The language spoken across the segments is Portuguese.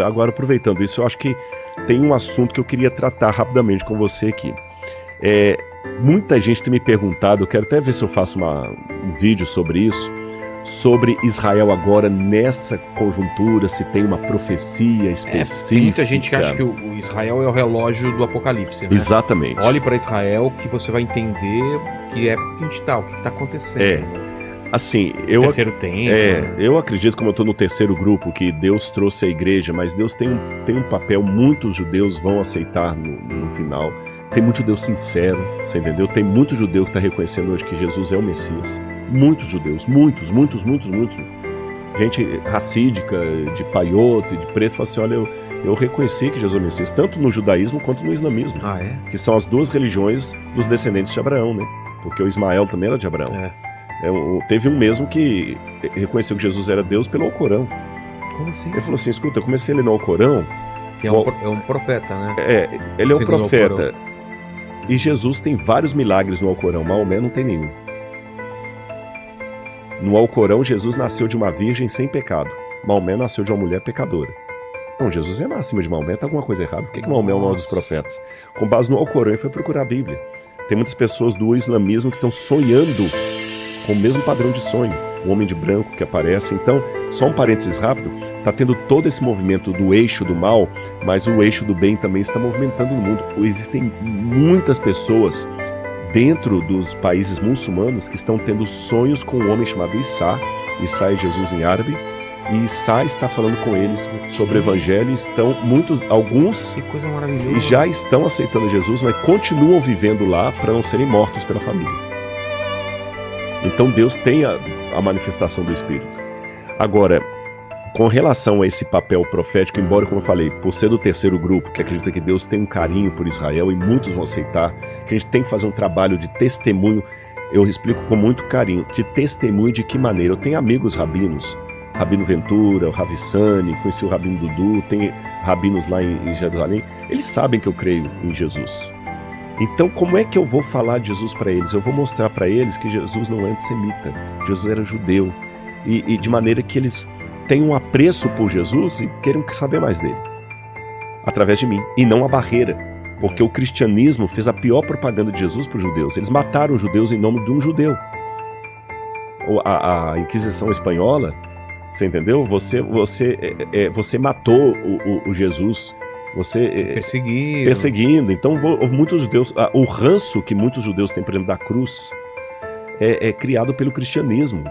Agora, aproveitando isso, eu acho que tem um assunto que eu queria tratar rapidamente com você aqui. Muita gente tem me perguntado, eu quero até ver se eu faço um vídeo sobre isso, sobre Israel agora nessa conjuntura, se tem uma profecia específica. Tem muita gente que acha que o Israel é o relógio do Apocalipse, né? Exatamente. Olhe para Israel que você vai entender que época que a gente está, o que está acontecendo. Assim, Terceiro tempo. Eu acredito, como eu estou no terceiro grupo, que Deus trouxe a igreja, mas Deus tem um papel, muitos judeus vão aceitar no final. Tem muito judeu sincero, você entendeu? Tem muito judeu que está reconhecendo hoje que Jesus é o Messias. Muitos judeus, muitos. Gente racídica, de paiote, de preto, fala assim, olha, eu reconheci que Jesus é o Messias, tanto no judaísmo quanto no islamismo. Que são as duas religiões dos descendentes de Abraão, né? Porque o Ismael também era de Abraão. Teve um mesmo que reconheceu que Jesus era Deus pelo Alcorão. Como assim? Ele falou assim, escuta, eu comecei a ler no Alcorão... Que é um profeta, né? Ele é um profeta. E Jesus tem vários milagres no Alcorão, Maomé não tem nenhum. No Alcorão, Jesus nasceu de uma virgem sem pecado. Maomé nasceu de uma mulher pecadora. Então, Jesus é acima de Maomé, tá alguma coisa errada. Por que Maomé é o maior dos profetas? Com base no Alcorão, ele foi procurar a Bíblia. Tem muitas pessoas do islamismo que estão sonhando com o mesmo padrão de sonho. O homem de branco que aparece. Então, só um parênteses rápido, está tendo todo esse movimento do eixo do mal, mas o eixo do bem também está movimentando no mundo. Existem muitas pessoas dentro dos países muçulmanos que estão tendo sonhos com um homem chamado Issa. Issa é Jesus em árabe. E Issa está falando com eles sobre o evangelho. Alguns que coisa maravilhosa. Já estão aceitando Jesus, mas continuam vivendo lá para não serem mortos pela família. Então Deus tem a manifestação do Espírito. Agora, com relação a esse papel profético, embora, como eu falei, por ser do terceiro grupo, que acredita que Deus tem um carinho por Israel e muitos vão aceitar, que a gente tem que fazer um trabalho de testemunho, eu explico com muito carinho, de testemunho de que maneira. Eu tenho amigos rabinos, Rabino Ventura, o Ravissani, conheci o Rabino Dudu, tem rabinos lá em Jerusalém, eles sabem que eu creio em Jesus. Então, como é que eu vou falar de Jesus para eles? Eu vou mostrar para eles que Jesus não é antissemita, Jesus era judeu, e de maneira que eles tenham um apreço por Jesus e queiram saber mais dele, através de mim, e não a barreira, porque o cristianismo fez a pior propaganda de Jesus para os judeus. Eles mataram os judeus em nome de um judeu. A Inquisição espanhola, você entendeu? Você matou o Jesus. Perseguindo. Então, muitos judeus, o ranço que muitos judeus têm, por exemplo, da cruz, é criado pelo cristianismo,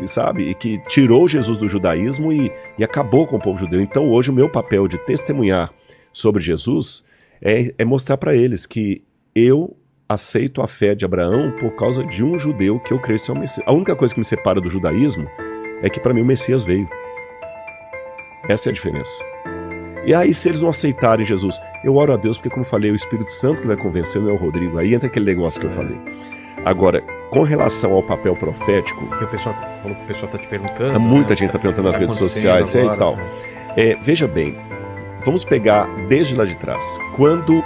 sabe? E que tirou Jesus do judaísmo e acabou com o povo judeu. Então, hoje, o meu papel de testemunhar sobre Jesus é mostrar para eles que eu aceito a fé de Abraão por causa de um judeu que eu creio ser o Messias. A única coisa que me separa do judaísmo é que, para mim, o Messias veio. Essa é a diferença. E aí, se eles não aceitarem Jesus, eu oro a Deus, porque, como eu falei, é o Espírito Santo que vai convencer, não é o Rodrigo. Aí entra aquele negócio que eu falei. Agora, com relação ao papel profético... O pessoal falou que o pessoal está te perguntando. Muita gente está perguntando nas redes sociais agora, e tal. Veja bem, vamos pegar desde lá de trás. Quando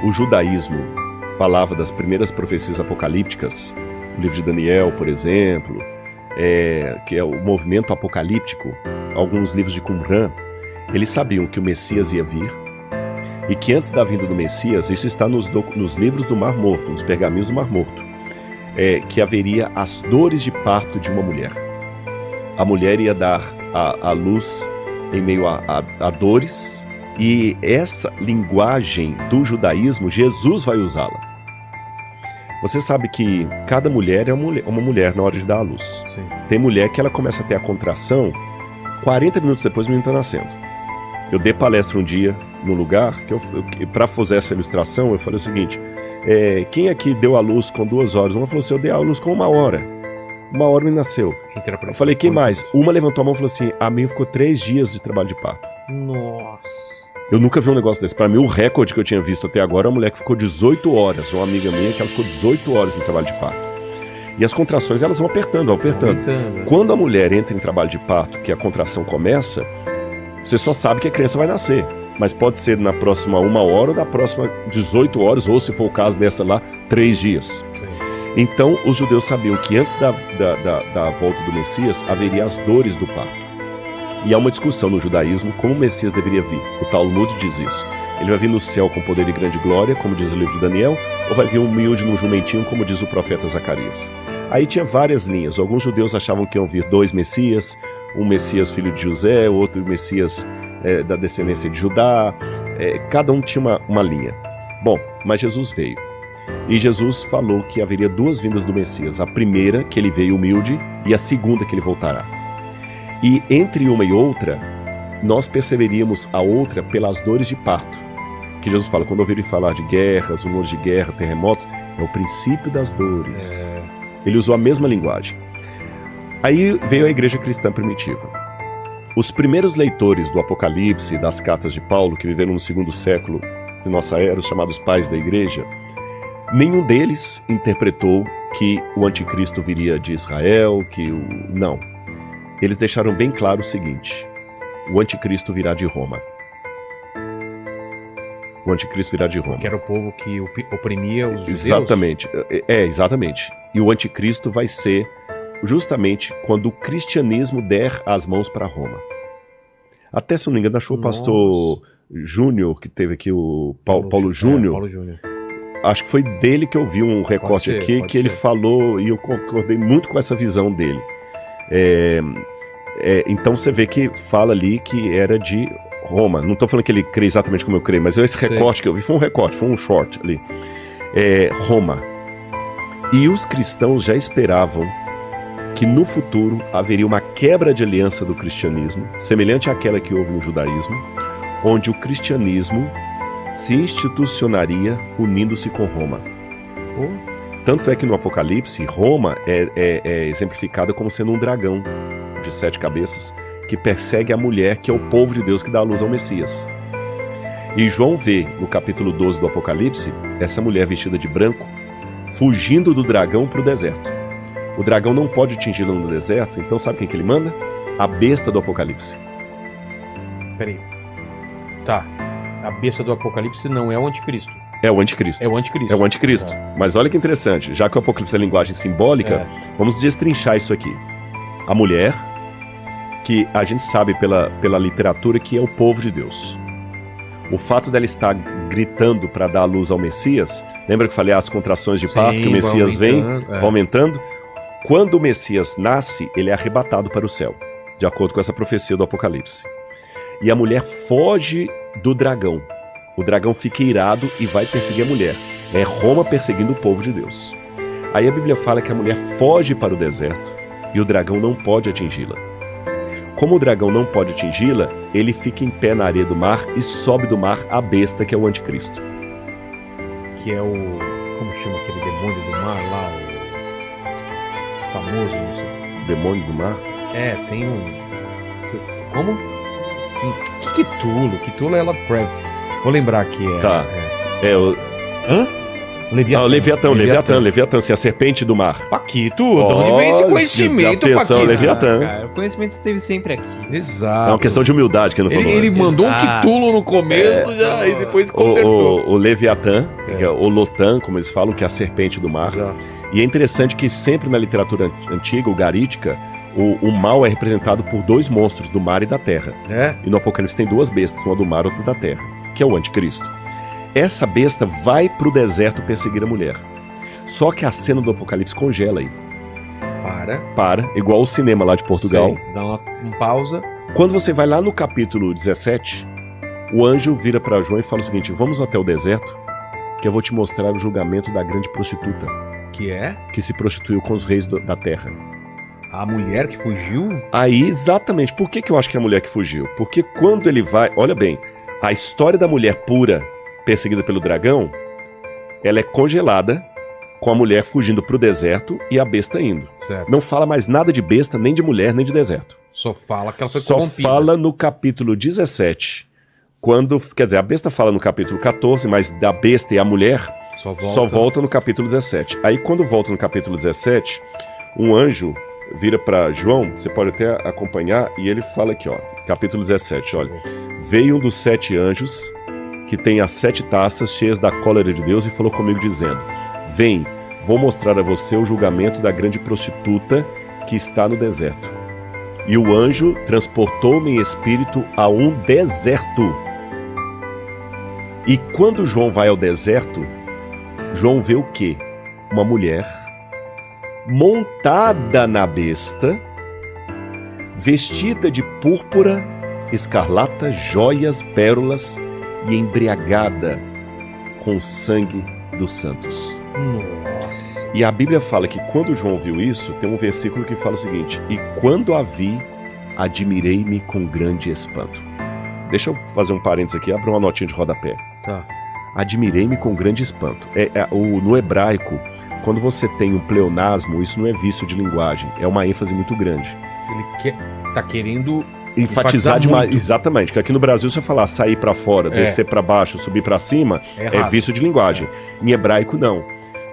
o judaísmo falava das primeiras profecias apocalípticas, o livro de Daniel, por exemplo, que é o movimento apocalíptico, alguns livros de Qumran, eles sabiam que o Messias ia vir e que antes da vinda do Messias, isso está nos livros do Mar Morto, nos pergaminhos do Mar Morto, que haveria as dores de parto de uma mulher. A mulher ia dar a luz em meio a dores, e essa linguagem do judaísmo, Jesus vai usá-la. Você sabe que cada mulher é uma mulher na hora de dar a luz. Sim. Tem mulher que ela começa a ter a contração 40 minutos depois o menino está nascendo. Eu dei palestra um dia num lugar que para fazer essa ilustração eu falei o seguinte: quem aqui deu a luz com 2 horas? Uma falou assim: eu dei a luz com 1 hora. 1 hora me nasceu. Eu falei: quem mais? Uma levantou a mão e falou assim: a minha ficou 3 dias de trabalho de parto. Nossa. Eu nunca vi um negócio desse. Para mim, o recorde que eu tinha visto até agora é uma mulher que ficou 18 horas. Uma amiga minha que ela ficou 18 horas em trabalho de parto. E as contrações, elas vão apertando. Quando a mulher entra em trabalho de parto, que a contração começa, você só sabe que a criança vai nascer. Mas pode ser na próxima 1 hora ou na próxima 18 horas, ou se for o caso dessa lá, 3 dias. Então, os judeus sabiam que antes da volta do Messias, haveria as dores do parto. E há uma discussão no judaísmo como o Messias deveria vir. O Talmud diz isso. Ele vai vir no céu com poder e grande glória, como diz o livro de Daniel, ou vai vir humilde num jumentinho, como diz o profeta Zacarias. Aí tinha várias linhas. Alguns judeus achavam que iam vir 2 Messias, um Messias filho de José, outro Messias da descendência de Judá. Cada um tinha uma linha. Bom, mas Jesus veio. E Jesus falou que haveria 2 vindas do Messias. A primeira, que ele veio humilde, e a segunda, que ele voltará. E entre uma e outra, nós perceberíamos a outra pelas dores de parto. Que Jesus fala, quando ouvirem falar de guerras, rumores de guerra, terremotos, é o princípio das dores. Ele usou a mesma linguagem. Aí veio a igreja cristã primitiva. Os primeiros leitores do Apocalipse e das cartas de Paulo, que viveram no 2º século de nossa era, os chamados pais da igreja, nenhum deles interpretou que o anticristo viria de Israel, não. Eles deixaram bem claro o seguinte: o anticristo virá de Roma. O anticristo virá de Roma. Que era o povo que oprimia os judeus? Exatamente. Exatamente. E o anticristo vai ser justamente quando o cristianismo der as mãos para Roma. Até, se não me engano, achou o pastor Júnior, que teve aqui, o Paulo Júnior. Paulo Júnior. Acho que foi dele que eu vi um recorte aqui, que ele falou, e eu concordei muito com essa visão dele. Então você vê que fala ali que era de Roma. Não estou falando que ele crê exatamente como eu creio, mas esse recorte que eu vi foi um recorte, foi um short ali. Roma. E os cristãos já esperavam que no futuro haveria uma quebra de aliança do cristianismo, semelhante àquela que houve no judaísmo, onde o cristianismo se institucionaria unindo-se com Roma. Tanto é que no Apocalipse, Roma é exemplificada como sendo um dragão de 7 cabeças que persegue a mulher, que é o povo de Deus que dá a luz ao Messias. E João vê, no capítulo 12 do Apocalipse, essa mulher vestida de branco, fugindo do dragão para o deserto. O dragão não pode atingi-la no deserto, então sabe quem que ele manda? A besta do Apocalipse. Peraí. Tá. A besta do Apocalipse não é o anticristo. É o anticristo. É o anticristo. É o anticristo. Mas olha que interessante, já que o Apocalipse é linguagem simbólica, vamos destrinchar isso aqui. A mulher, que a gente sabe pela literatura que é o povo de Deus. O fato dela estar gritando para dar a luz ao Messias, lembra que eu falei as contrações de parto, que o Messias vem aumentando? Quando o Messias nasce, ele é arrebatado para o céu, de acordo com essa profecia do Apocalipse. E a mulher foge do dragão. O dragão fica irado e vai perseguir a mulher. É Roma perseguindo o povo de Deus. Aí a Bíblia fala que a mulher foge para o deserto e o dragão não pode atingi-la. Como o dragão não pode atingi-la, ele fica em pé na areia do mar e sobe do mar a besta, que é o anticristo. Que é o... como chama aquele demônio do mar lá? O famoso, não sei. Demônio do mar? Tem um... Como? Cthulhu. Cthulhu é Lovecraft. Vou lembrar aqui. Tá. Hã? Leviatã, assim, a serpente do mar. Paquito, de onde vem esse conhecimento, Paquito? Leviatã. Cara, o conhecimento esteve sempre aqui. Exato. É uma questão de humildade que não falou. Ele mandou um Cthulhu no começo e depois consertou. O Leviatã, que é o Lotan, como eles falam, que é a serpente do mar. Exato. E é interessante que sempre na literatura antiga, o garítica, o mal é representado por 2 monstros, do mar e da terra. E no Apocalipse tem 2 bestas, uma do mar e outra da terra, que é o anticristo. Essa besta vai pro deserto perseguir a mulher. Só que a cena do Apocalipse congela aí. Para, igual o cinema lá de Portugal. Sei, dá uma pausa. Quando você vai lá no capítulo 17, o anjo vira para João e fala o seguinte: vamos até o deserto, que eu vou te mostrar o julgamento da grande prostituta. Que é? Que se prostituiu com os reis da terra. A mulher que fugiu? Aí, exatamente. Por que eu acho que é a mulher que fugiu? Porque quando ele vai... Olha bem, a história da mulher pura perseguida pelo dragão, ela é congelada com a mulher fugindo pro deserto e a besta indo. Certo. Não fala mais nada de besta, nem de mulher, nem de deserto. Só fala que ela foi corrompida. Só fala no capítulo 17. Quer dizer, a besta fala no capítulo 14, mas da besta e a mulher só volta no capítulo 17. Aí quando volta no capítulo 17, um anjo vira para João, você pode até acompanhar, e ele fala aqui, ó, capítulo 17, olha. Veio um dos 7 anjos que tem as 7 taças cheias da cólera de Deus e falou comigo dizendo: vem, vou mostrar a você o julgamento da grande prostituta que está no deserto. E o anjo transportou-me em espírito a um deserto. E quando João vai ao deserto, João vê o quê? Uma mulher montada na besta, vestida de púrpura, escarlata, joias, pérolas e embriagada com o sangue dos santos. Nossa. E a Bíblia fala que quando João viu isso, tem um versículo que fala o seguinte: e quando a vi, admirei-me com grande espanto. Deixa eu fazer um parênteses aqui, abra uma notinha de rodapé. Tá. Admirei-me com grande espanto. No hebraico, quando você tem um pleonasmo, isso não é vício de linguagem, é uma ênfase muito grande. Ele tá querendo Enfatizar demais. muito. Exatamente, que aqui no Brasil, se eu falar sair pra fora, descer pra baixo, subir pra cima, é vício de linguagem. Em hebraico, não.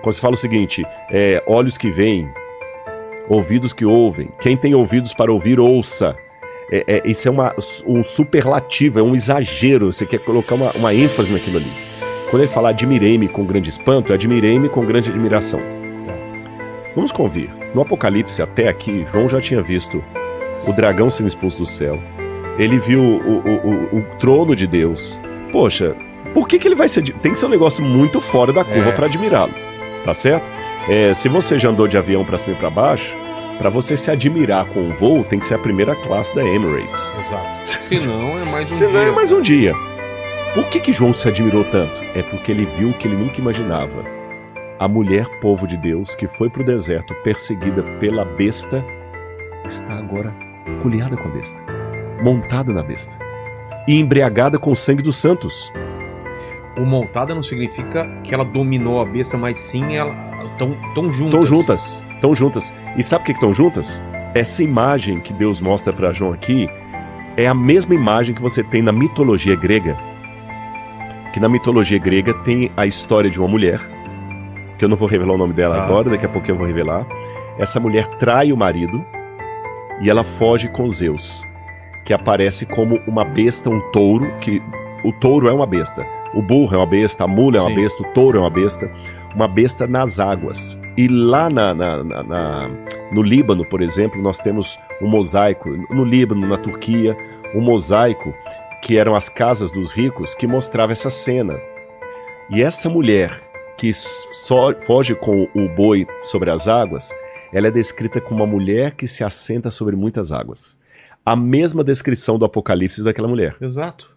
Quando você fala o seguinte, olhos que veem, ouvidos que ouvem, quem tem ouvidos para ouvir, ouça. Isso é um superlativo, é um exagero, você quer colocar uma ênfase naquilo ali. Quando ele fala admirei-me com grande espanto, admirei-me com grande admiração. Vamos convir. No Apocalipse, até aqui, João já tinha visto o dragão sendo expulso do céu. Ele viu o trono de Deus. Poxa, por que ele vai ser... Tem que ser um negócio muito fora da curva para admirá-lo. Tá certo? Se você já andou de avião para cima e para baixo, para você se admirar com um voo, tem que ser a primeira classe da Emirates. Exato. Senão é mais um dia. Senão é mais um dia. Por que João se admirou tanto? É porque ele viu o que ele nunca imaginava. A mulher povo de Deus que foi para o deserto perseguida pela besta está agora coliada com a besta, montada na besta e embriagada com o sangue dos santos. O montada não significa que ela dominou a besta, mas sim ela tão juntas. Estão juntas. E sabe por que estão juntas? Essa imagem que Deus mostra para João aqui é a mesma imagem que você tem na mitologia grega. Que na mitologia grega tem a história de uma mulher, que eu não vou revelar o nome dela agora, daqui a pouco eu vou revelar. Essa mulher trai o marido e ela foge com Zeus, que aparece como uma besta, um touro, que o touro é uma besta, o burro é uma besta, a mula é uma besta, o touro é uma besta nas águas. E lá no Líbano, por exemplo, nós temos um mosaico, no Líbano, na Turquia, um mosaico que eram as casas dos ricos, que mostrava essa cena. E essa mulher que só foge com o boi sobre as águas, ela é descrita como uma mulher que se assenta sobre muitas águas. A mesma descrição do Apocalipse daquela mulher. Exato.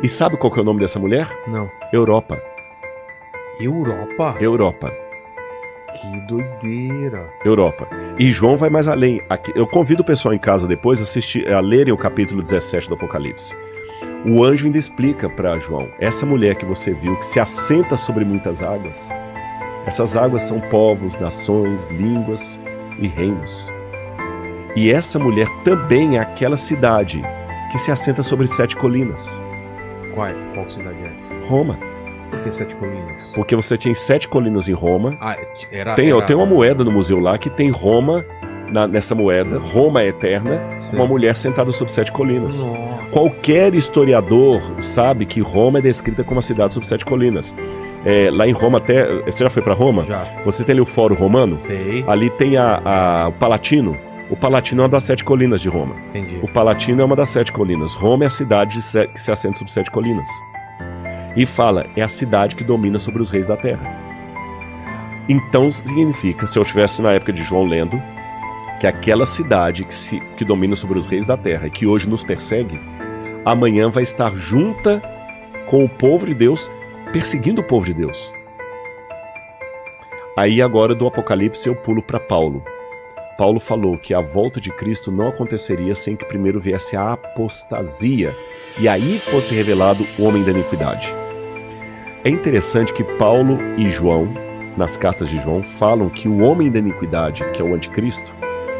E sabe qual que é o nome dessa mulher? Não. Europa. Europa? Que doideira. Europa. E João vai mais além. Eu convido o pessoal em casa depois a lerem o capítulo 17 do Apocalipse. O anjo ainda explica para João, essa mulher que você viu, que se assenta sobre muitas águas, essas águas são povos, nações, línguas e reinos. E essa mulher também é aquela cidade que se assenta sobre 7 colinas. Qual cidade é essa? Roma. Por que 7 colinas? Porque você tinha 7 colinas em Roma. Tem uma moeda no museu lá que tem Roma nessa moeda. Roma é eterna, uma mulher sentada sobre 7 colinas. Nossa. Qualquer historiador sabe que Roma é descrita como uma cidade sobre 7 colinas. Lá em Roma até... Você já foi para Roma? Já. Você tem ali o Fórum Romano? Sei. Ali tem o Palatino. O Palatino é uma das 7 colinas de Roma. Entendi. O Palatino é uma das 7 colinas. Roma é a cidade que se assenta sobre 7 colinas. E fala, é a cidade que domina sobre os reis da terra. Então significa, se eu estivesse na época de João lendo, que aquela cidade que domina sobre os reis da terra e que hoje nos persegue, amanhã vai estar junta com o povo de Deus, perseguindo o povo de Deus. Aí agora do Apocalipse eu pulo para Paulo. Paulo falou que a volta de Cristo não aconteceria sem que primeiro viesse a apostasia e aí fosse revelado o homem da iniquidade. É interessante que Paulo e João, nas cartas de João, falam que o homem da iniquidade, que é o anticristo,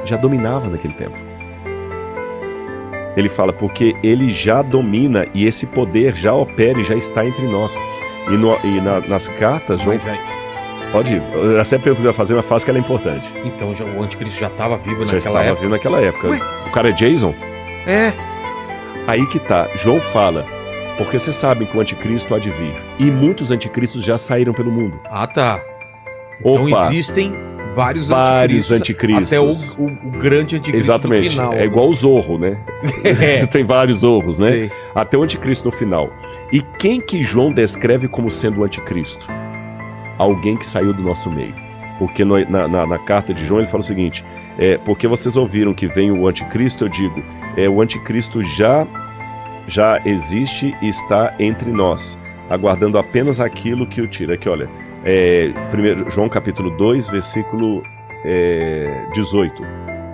já dominava naquele tempo. Ele fala porque ele já domina e esse poder já opera e já está entre nós. Nas cartas, João... Pode ir. Essa é a pergunta que eu ia fazer, mas faz que ela é importante. Então o anticristo já estava vivo naquela época? Já estava vivo naquela época. Ué? O cara é Jason? É. Aí que tá. João fala, porque vocês sabem que o anticristo há de vir. E muitos anticristos já saíram pelo mundo. Ah, tá. Então existem Vários anticristos. Até o grande anticristo. Exatamente. No final. É igual o Zorro, né? Tem vários Zorros, né? Sei. Até o anticristo no final. E quem que João descreve como sendo o anticristo? Alguém que saiu do nosso meio. Porque na carta de João ele fala o seguinte: porque vocês ouviram que vem o anticristo, eu digo, o anticristo já existe e está entre nós, aguardando apenas aquilo que o tira. Aqui, olha, 1 João capítulo 2, versículo 18.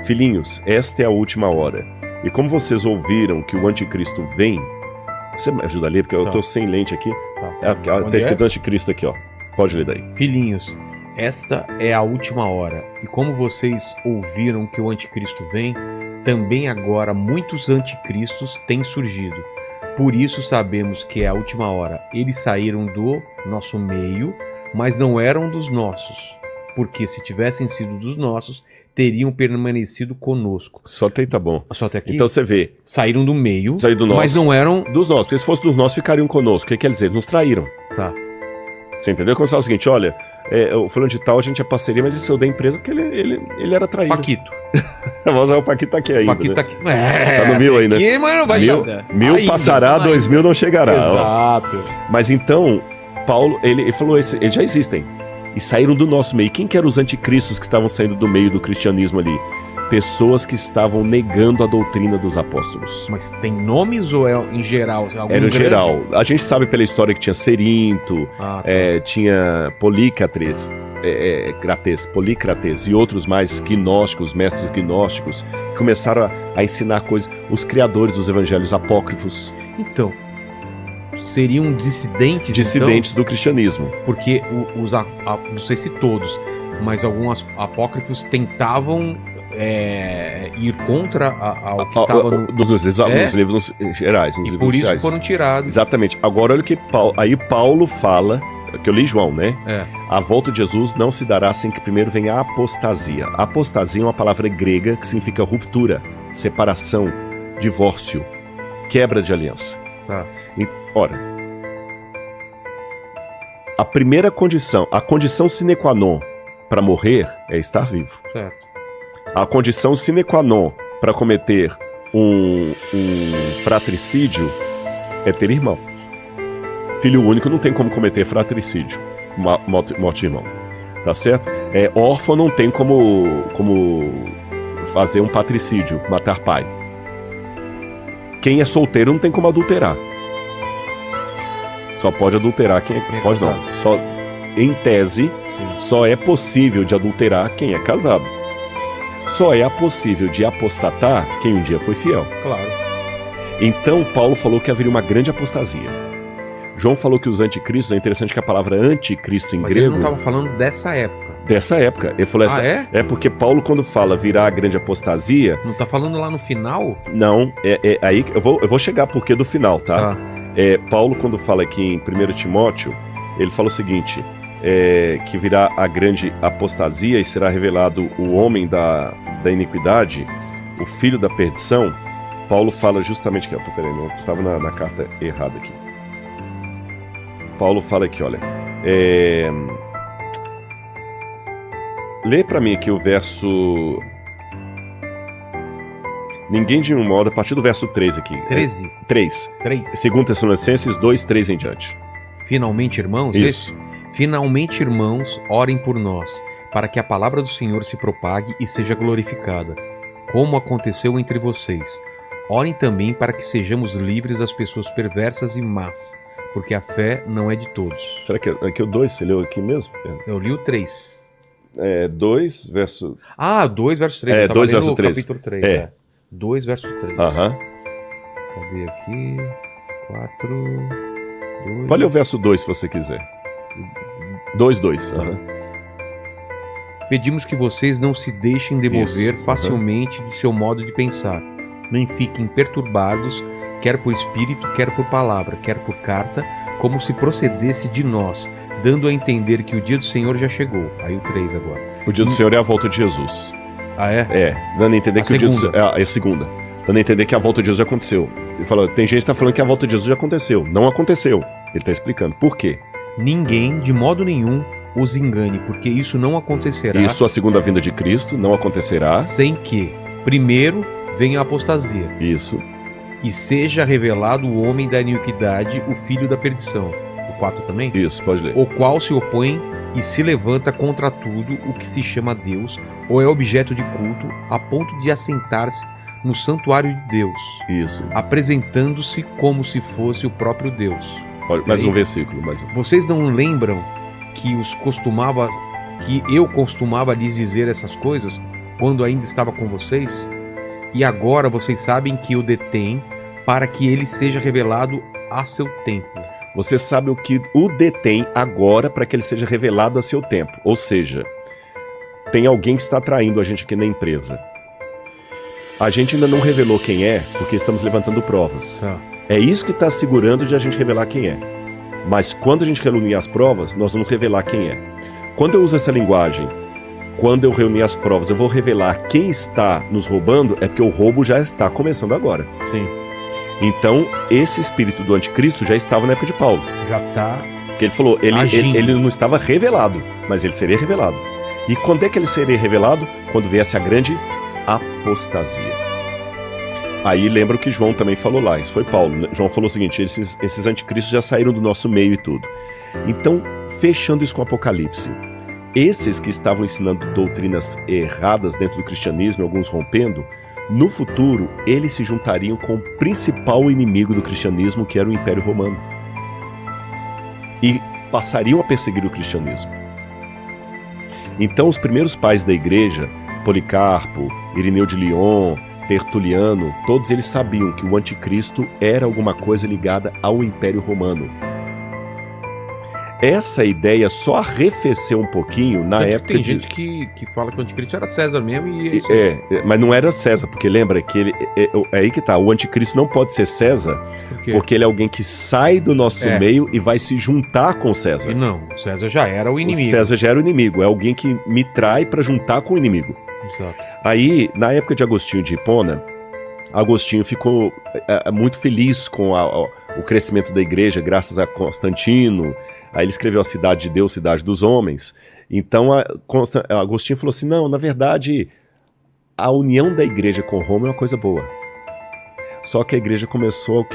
Filhinhos, esta é a última hora. E como vocês ouviram que o anticristo vem, você me ajuda a ler, porque eu estou sem lente aqui. Está escrito anticristo aqui, ó. Pode ler daí. Filhinhos, esta é a última hora. E como vocês ouviram que o anticristo vem, também agora muitos anticristos têm surgido. Por isso sabemos que é a última hora. Eles saíram do nosso meio, mas não eram dos nossos. Porque se tivessem sido dos nossos, teriam permanecido conosco. Só até aí tá bom. Só até aqui? Então você vê. Saíram do meio, Saíram do nosso, mas não eram dos nossos. Porque se fosse dos nossos, ficariam conosco. O que quer dizer? Eles nos traíram. Tá. Você entendeu? Como se fala o seguinte: olha, o fulano de tal, a gente é parceria, mas ele saiu da empresa porque ele era traído. Paquito. Mas o Paquito tá aqui ainda. Paquito né? tá aqui. Tá no 1000 ainda. Aqui, mas não vai mil ainda, passará, 2000 não chegará. Exato. Mas então, Paulo, ele falou, eles já existem. E saíram do nosso meio. Quem que eram os anticristos que estavam saindo do meio do cristianismo ali? Pessoas que estavam negando a doutrina dos apóstolos. Mas tem nomes ou é em geral? Era em geral. A gente sabe pela história que tinha Cerinto, tinha Polícrates e outros mais gnósticos, mestres gnósticos, que começaram a ensinar coisas. Os criadores dos evangelhos apócrifos. Então, seriam dissidentes então, do cristianismo. Porque não sei se todos, mas alguns apócrifos tentavam ir contra ao que estava nos livros gerais, nos livros por oficiais. Isso foram tirados. Exatamente. Agora olha o que Paulo fala, que eu li João, né? A volta de Jesus não se dará sem que primeiro venha a apostasia. A apostasia é uma palavra grega que significa ruptura, separação, divórcio, quebra de aliança. Tá. E, ora, a primeira condição, a condição sine qua non para morrer é estar vivo. Certo. A condição sine qua non para cometer um fratricídio é ter irmão. Filho único não tem como cometer fratricídio, morte de irmão. Tá certo? Órfão não tem como fazer um patricídio, matar pai. Quem é solteiro não tem como adulterar. Só pode adulterar quem pode não. Só, em tese, só é possível de adulterar quem é casado. Só é possível de apostatar quem um dia foi fiel. Claro. Então Paulo falou que haveria uma grande apostasia. João falou que os anticristos, é interessante que a palavra anticristo em grego... Mas ele não estava falando dessa época. Dessa época. Ele falou é porque Paulo, quando fala virá a grande apostasia... Não está falando lá no final? Não, aí eu vou chegar porque do final, tá? Paulo, quando fala aqui em 1 Timóteo, ele fala o seguinte... que virá a grande apostasia e será revelado o homem da iniquidade, o filho da perdição. Paulo fala justamente que... Peraí, não, estava na carta errada aqui. Paulo fala aqui, olha... Lê para mim aqui o verso... Ninguém de um modo, a partir do verso 3 aqui. 13? 3. 2 Tessalonicenses 2, 3 em diante. Finalmente, irmãos... Isso. Finalmente, irmãos, orem por nós, para que a palavra do Senhor se propague e seja glorificada, como aconteceu entre vocês. Orem também para que sejamos livres das pessoas perversas e más, porque a fé não é de todos. Será que aqui o 2 você leu aqui mesmo? Eu li o 3. 2 verso... 2 verso 3. 2 verso 3. Capítulo 3. 2 verso 3. Aham. Cadê aqui? 4... 2... Pode ler o verso 2 se você quiser. 2. Pedimos que vocês não se deixem demover facilmente de seu modo de pensar, nem fiquem perturbados, quer por espírito, quer por palavra, quer por carta, como se procedesse de nós, dando a entender que o dia do Senhor já chegou. Aí o 3 agora. O dia do Senhor é a volta de Jesus. Ah, é? Dando a entender que a o dia do Senhor é a segunda. Dando a entender que a volta de Jesus já aconteceu. Ele falou, tem gente que está falando que a volta de Jesus já aconteceu. Não aconteceu. Ele está explicando. Por quê? Ninguém, de modo nenhum, os engane, porque isso não acontecerá. Isso, a segunda vinda de Cristo não acontecerá sem que, primeiro, venha a apostasia. Isso. E seja revelado o homem da iniquidade, o filho da perdição. O 4 também? Isso, pode ler. O qual se opõe e se levanta contra tudo o que se chama Deus, ou é objeto de culto, a ponto de assentar-se no santuário de Deus. Isso. Apresentando-se como se fosse o próprio Deus. Olha, mais um versículo, mais um. Vocês não lembram que eu costumava lhes dizer essas coisas quando ainda estava com vocês? E agora vocês sabem que o detém para que ele seja revelado a seu tempo. Você sabe o que o detém agora para que ele seja revelado a seu tempo. Ou seja, tem alguém que está traindo a gente aqui na empresa. A gente ainda não revelou quem é, porque estamos levantando provas. É isso que está segurando de a gente revelar quem é. Mas quando a gente reunir as provas, nós vamos revelar quem é. Quando eu uso essa linguagem, quando eu reunir as provas, eu vou revelar quem está nos roubando, é porque o roubo já está começando agora. Sim. Então, esse espírito do anticristo já estava na época de Paulo. Já está. Porque ele falou, ele não estava revelado, mas ele seria revelado. E quando é que ele seria revelado? Quando viesse a grande apostasia. Aí lembra o que João também falou lá, isso foi Paulo, né? João falou o seguinte, esses anticristos já saíram do nosso meio e tudo. Então, fechando isso com o Apocalipse, esses que estavam ensinando doutrinas erradas dentro do cristianismo, alguns rompendo, no futuro, eles se juntariam com o principal inimigo do cristianismo, que era o Império Romano. E passariam a perseguir o cristianismo. Então, os primeiros pais da igreja, Policarpo, Irineu de Lyon, Tertuliano, todos eles sabiam que o anticristo era alguma coisa ligada ao Império Romano. Essa ideia só arrefeceu um pouquinho na época. Tem gente que fala que o anticristo era César mesmo e isso. Mas não era César, porque lembra que ele é aí que tá, o anticristo não pode ser César, porque ele é alguém que sai do nosso meio e vai se juntar com César. E não, César já era o inimigo. O César já era o inimigo, é alguém que me trai para juntar com o inimigo. Exato. Aí, na época de Agostinho de Hipona, Agostinho ficou muito feliz com o crescimento da igreja, graças a Constantino. Aí ele escreveu a Cidade de Deus, Cidade dos Homens. Então, Agostinho falou assim, não, na verdade, a união da igreja com Roma é uma coisa boa. Só que a igreja começou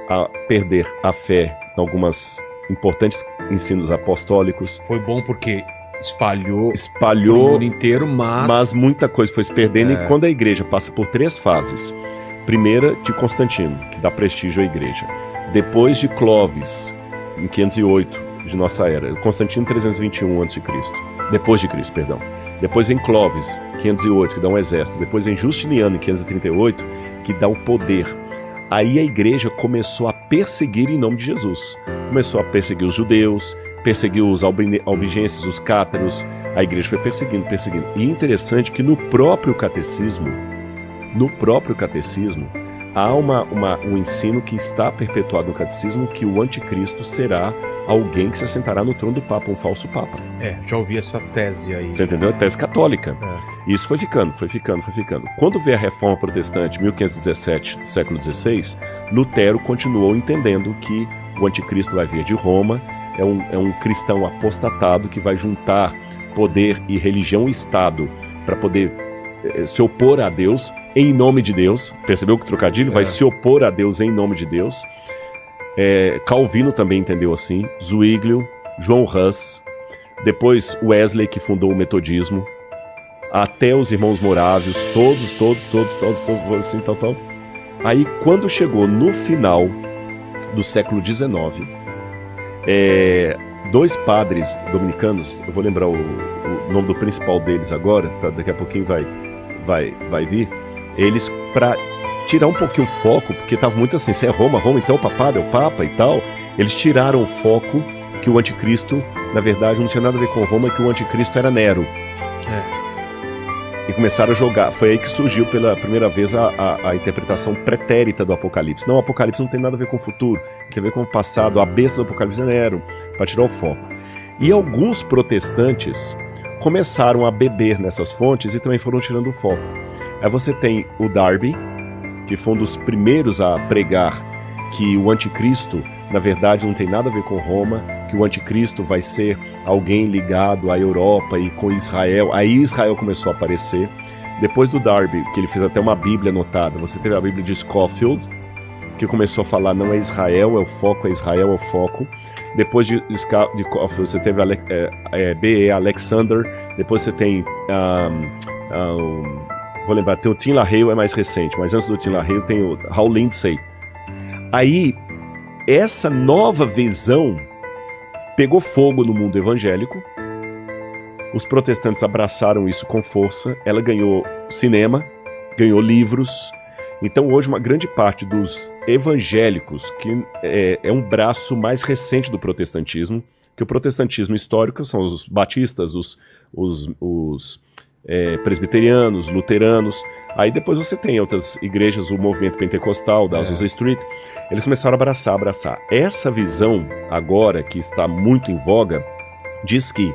a perder a fé em algumas importantes ensinos apostólicos. Foi bom porque espalhou o mundo inteiro, mas muita coisa foi se perdendo. E quando a igreja passa por 3 fases, primeira de Constantino, que dá prestígio à igreja, depois de Clovis, em 508 de nossa era, Constantino 321 a.C., depois de Cristo, perdão. Depois vem Clovis, 508, que dá um exército. Depois vem Justiniano, em 538, que dá o poder. Aí a igreja começou a perseguir em nome de Jesus. Começou a perseguir os judeus, perseguiu os albigenses, os cátaros. A igreja foi perseguindo. E interessante que no próprio catecismo, há um ensino que está perpetuado no catecismo, que o anticristo será alguém que se assentará no trono do Papa, um falso Papa. Já ouvi essa tese aí. Você entendeu? A tese católica. Isso foi ficando. Quando veio a Reforma Protestante, 1517, século XVI, Lutero continuou entendendo que o anticristo vai vir de Roma, é um cristão apostatado que vai juntar poder e religião e Estado para poder se opor a Deus em nome de Deus. Percebeu que o trocadilho? Vai se opor a Deus em nome de Deus. Calvino também entendeu assim, Zwinglio, João Hus, depois Wesley, que fundou o metodismo, até os irmãos morávios, todos assim, tal. Aí quando chegou no final do século XIX, 2 padres dominicanos, eu vou lembrar o nome do principal deles agora, daqui a pouquinho vai vir, eles, para tirar um pouquinho o foco, porque estava muito assim, se é Roma, então o papado é o Papa e tal, eles tiraram o foco que o anticristo, na verdade, não tinha nada a ver com Roma, que o anticristo era Nero. E começaram a jogar, foi aí que surgiu pela primeira vez a interpretação pretérita do Apocalipse. Não, o Apocalipse não tem nada a ver com o futuro, tem a ver com o passado, a besta do Apocalipse é Nero, para tirar o foco. E alguns protestantes começaram a beber nessas fontes e também foram tirando o foco. Aí você tem o Darby, que foi um dos primeiros a pregar que o anticristo, na verdade, não tem nada a ver com Roma, que o anticristo vai ser alguém ligado à Europa e com Israel. Aí Israel começou a aparecer. Depois do Darby, que ele fez até uma Bíblia anotada, você teve a Bíblia de Scofield, que começou a falar não é Israel, é o foco, é Israel, é o foco. Depois de Scofield, você teve B.E. Alexander. Depois você tem... vou lembrar, tem o Tim LaHaye, é mais recente, mas antes do Tim LaHaye tem o Hal Lindsey. Aí, essa nova visão pegou fogo no mundo evangélico. Os protestantes abraçaram isso com força. Ela ganhou cinema, ganhou livros. Então hoje uma grande parte dos evangélicos, que é um braço mais recente do protestantismo, que o protestantismo histórico são os batistas, os presbiterianos, luteranos. Aí depois você tem outras igrejas, o movimento pentecostal, da Azusa Street. Eles começaram a abraçar. Essa visão agora, que está muito em voga, diz que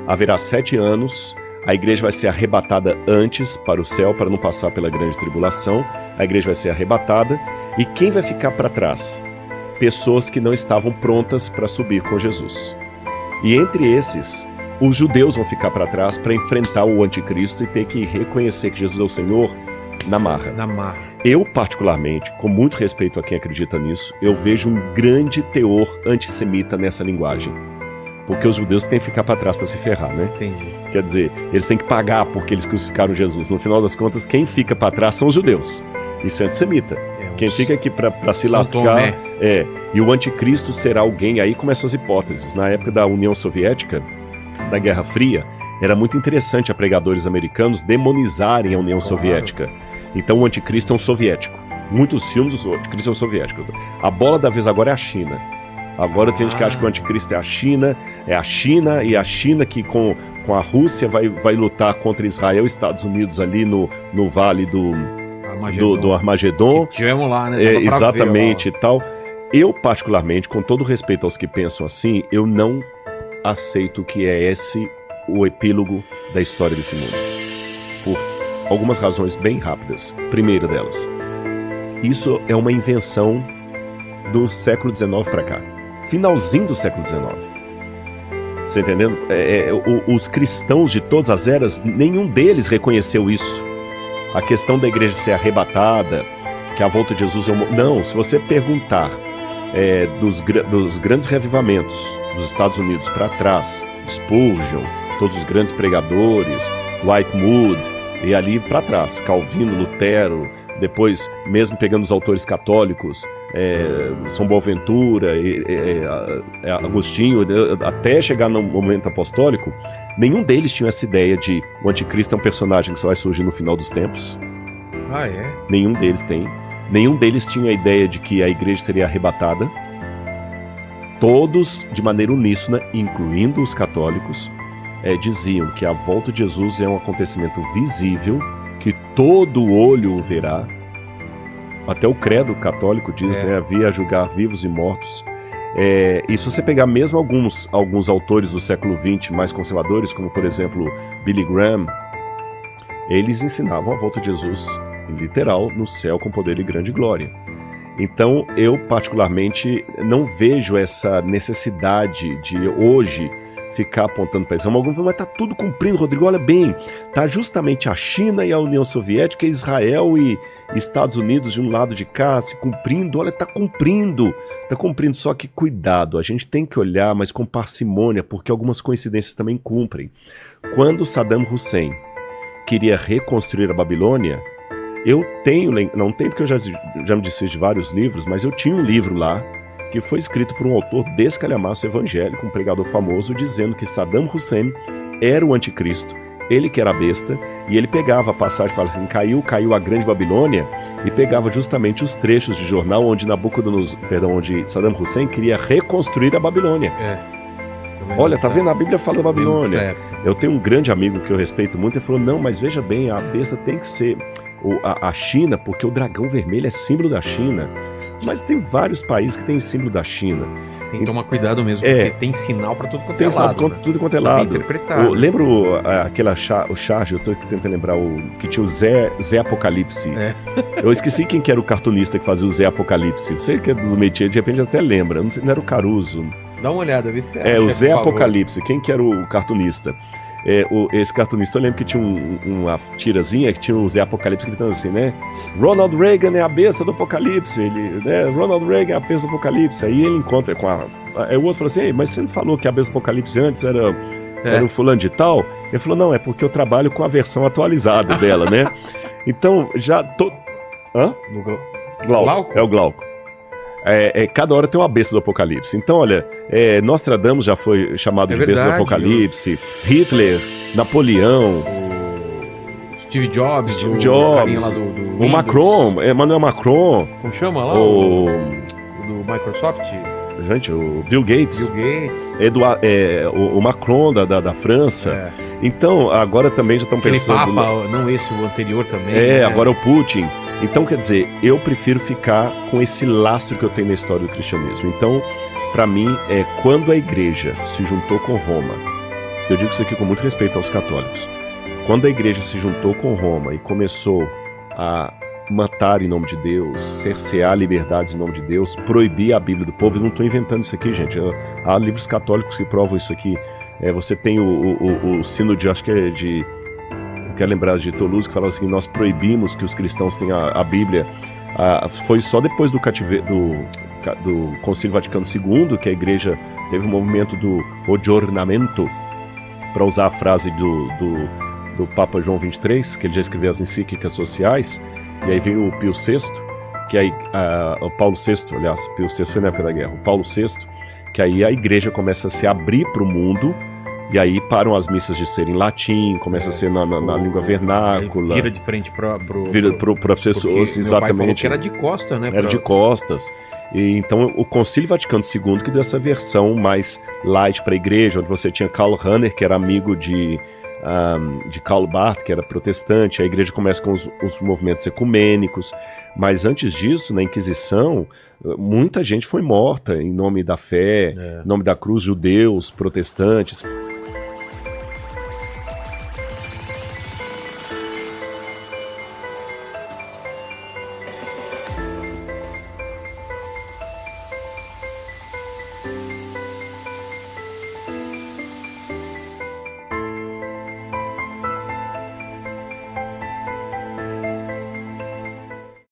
haverá 7 anos, a igreja vai ser arrebatada antes para o céu, para não passar pela grande tribulação. A igreja vai ser arrebatada. E quem vai ficar para trás? Pessoas que não estavam prontas para subir com Jesus. E entre esses, os judeus vão ficar para trás para enfrentar o anticristo e ter que reconhecer que Jesus é o Senhor na marra. Eu, particularmente, com muito respeito a quem acredita nisso, eu vejo um grande teor antissemita nessa linguagem. Porque os judeus têm que ficar para trás para se ferrar, né? Entendi. Quer dizer, eles têm que pagar porque eles crucificaram Jesus. No final das contas, quem fica para trás são os judeus. Isso é antissemita. Quem fica aqui para se lascar e o anticristo será alguém. Aí começam as hipóteses. Na época da União Soviética, da Guerra Fria, era muito interessante a pregadores americanos demonizarem a União Soviética. Então o anticristo é um soviético. Muitos filmes do anticristo são soviéticos. A bola da vez agora é a China. Agora tem gente que acha que o anticristo é a China e a China que com a Rússia vai lutar contra Israel e Estados Unidos ali no vale do Armagedon. Que tivemos lá, né? Exatamente e tal. Eu, particularmente, com todo respeito aos que pensam assim, eu não aceito que é esse o epílogo da história desse mundo. Por algumas razões bem rápidas. Primeira delas, isso é uma invenção do século XIX para cá. Finalzinho do século XIX. Você entendendo? Os cristãos de todas as eras, nenhum deles reconheceu isso. A questão da igreja ser arrebatada, que a volta de Jesus é uma... Não, se você perguntar dos grandes revivamentos dos Estados Unidos para trás, Spurgeon, todos os grandes pregadores, Whitemood, e ali para trás, Calvino, Lutero, depois mesmo pegando os autores católicos, São Boaventura, Agostinho, até chegar no momento apostólico, nenhum deles tinha essa ideia de o anticristo é um personagem que só vai surgir no final dos tempos. Nenhum deles tem. Nenhum deles tinha a ideia de que a igreja seria arrebatada. Todos, de maneira uníssona, incluindo os católicos, diziam que a volta de Jesus é um acontecimento visível, que todo olho o verá. Até o credo católico diz, né, havia a julgar vivos e mortos. E se você pegar mesmo alguns autores do século XX mais conservadores, como por exemplo Billy Graham, eles ensinavam a volta de Jesus, literal, no céu com poder e grande glória. Então eu particularmente não vejo essa necessidade de hoje ficar apontando para isso. Mas está tudo cumprindo, Rodrigo, olha bem, está justamente a China e a União Soviética, Israel e Estados Unidos de um lado de cá se cumprindo, olha, está cumprindo, só que cuidado, a gente tem que olhar, mas com parcimônia, porque algumas coincidências também cumprem. Quando Saddam Hussein queria reconstruir a Babilônia, não tenho porque eu já me desfiz de vários livros, mas eu tinha um livro lá, que foi escrito por um autor descalhamaço evangélico, um pregador famoso, dizendo que Saddam Hussein era o anticristo, ele que era a besta, e ele pegava a passagem e falava assim, caiu a grande Babilônia, e pegava justamente os trechos de jornal onde onde Saddam Hussein queria reconstruir a Babilônia. Olha, tá vendo? A Bíblia fala da Babilônia. Eu tenho um grande amigo que eu respeito muito, ele falou, não, mas veja bem, a besta tem que ser a China, porque o dragão vermelho é símbolo da China. Mas tem vários países que tem símbolo da China. Tem que tomar cuidado mesmo, porque tem sinal para tudo quanto é lado. Tem tudo quanto é lado. Lembra o charge, eu tô tentando lembrar que tinha o Zé Apocalipse. Eu esqueci quem que era o cartunista que fazia o Zé Apocalipse. Você que é do métier, de repente até lembra. Não era o Caruso. Dá uma olhada, vê se o Zé Apocalipse. Quem que era o cartunista? Esse cartunista, eu lembro que tinha uma tirazinha que tinha o Zé Apocalipse gritando assim, né? Ronald Reagan é a besta do Apocalipse. Ronald Reagan é a besta do Apocalipse. Aí ele encontra com aí o outro falou assim, mas você não falou que a besta do Apocalipse antes era o fulano de tal? Ele falou, não, é porque eu trabalho com a versão atualizada dela, né? Então, já tô... Hã? Glauco. É o Glauco. Cada hora tem uma besta do Apocalipse. Então, olha, Nostradamus já foi chamado de besta do Apocalipse, Hitler, Napoleão, Steve Jobs, lá do o Macron, Emmanuel Macron. Como chama lá? Do Microsoft? Gente, o Bill Gates. O Macron da França. Então, agora também já estão pensando... Aquele Papa, não esse, o anterior também. Né? Agora o Putin. Então, quer dizer, eu prefiro ficar com esse lastro que eu tenho na história do cristianismo. Então, para mim, quando a igreja se juntou com Roma, eu digo isso aqui com muito respeito aos católicos, quando a igreja se juntou com Roma e começou a matar em nome de Deus, cercear liberdades em nome de Deus, proibir a Bíblia do povo, eu não estou inventando isso aqui, gente, há livros católicos que provam isso aqui. Você tem o sino de, acho que é de... quero lembrar de Toulouse, que falava assim, nós proibimos que os cristãos tenham a Bíblia. Foi só depois do Concílio Vaticano II que a igreja teve um movimento do aggiornamento, para usar a frase do Papa João XXIII, que ele já escreveu as encíclicas sociais, e aí veio o Pio VI, que aí, o Paulo VI, aliás, Pio VI foi na época da guerra, o Paulo VI, que aí a igreja começa a se abrir para o mundo. E aí param as missas de ser em latim, começa a ser na língua vernácula. Vira de frente para as pessoas, exatamente. Meu pai falou que era de costas, né? Era de costas. E então o Concílio Vaticano II que deu essa versão mais light para a igreja, onde você tinha Karl Rahner, que era amigo de Karl Barth, que era protestante. A igreja começa com os movimentos ecumênicos. Mas antes disso, na Inquisição, muita gente foi morta em nome da fé, em nome da cruz, judeus, protestantes.